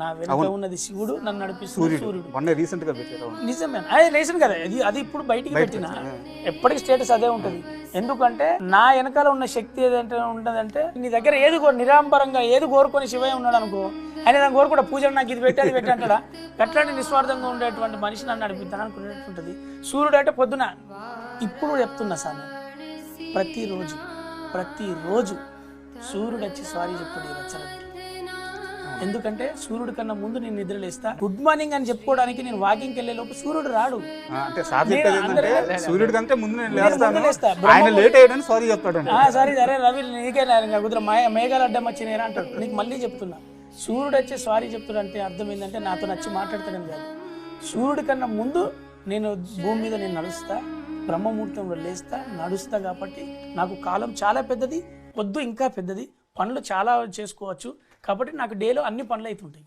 నా వెనుక ఉన్నది శివుడు, నన్ను నడిపిస్తుంది సూర్యుడు. రీసెంట్ గా పెట్టారు. నిజమే, అది రీసెంట్ కదా, అది ఇప్పుడు బయటికి పెట్టిన ఎప్పటికి స్టేటస్ అదే ఉంటుంది. ఎందుకంటే నా వెనకాల ఉన్న శక్తి ఏదంటే ఉంటుందంటే, నీ దగ్గర ఏది నిరాంబరంగా ఏది కోరుకొని శివయ్య ఉన్నాడు అనుకో, ఆయన దాన్ని కోరుకుంటా పూజలు నాకు ఇది పెట్టి అది పెట్టి అంటాడా. అట్లాంటి నిస్వార్థంగా ఉండేటువంటి మనిషి నన్ను నడిపిస్తాను అనుకునేటుంటుంది. సూర్యుడు అంటే పొద్దున ఇప్పుడు చెప్తున్నా సార్, నేను ప్రతిరోజు సూర్యుడు వచ్చి సారీ చెప్తాడు ఈ రచనకి. ఎందుకంటే సూర్యుడి కన్నా ముందు నేను నిద్రలేస్తా, గుడ్ మార్నింగ్ అని చెప్పుకోవడానికి నేను వాకింగ్కి వెళ్ళే లోపు సూర్యుడు రాడు. సూర్యుడి కంటే ముందు ఆయన లేట్ అయ్యాడని సారీ చెప్తాడు. సారీ అరే రవి నీకే కుదిర మేఘాలు అడ్డం వచ్చినారా అంటాడు. నీకు మళ్ళీ చెప్తున్నా, సూర్యుడు వచ్చి సారీ చెప్తాడంటే అర్థం ఏంటంటే నాతో నచ్చి మాట్లాడతాడని కాదు. సూర్యుడి కన్నా ముందు నేను భూమి మీద నేను నడుస్తా, బ్రహ్మముహూర్తంలో లేస్తా, నడుస్తా. కాబట్టి నాకు కాలం చాలా పెద్దది, పొద్దు ఇంకా పెద్దది, పనులు చాలా చేసుకోవచ్చు. కాబట్టి నాకు డేలో అన్ని పనులు అవుతుంటాయి.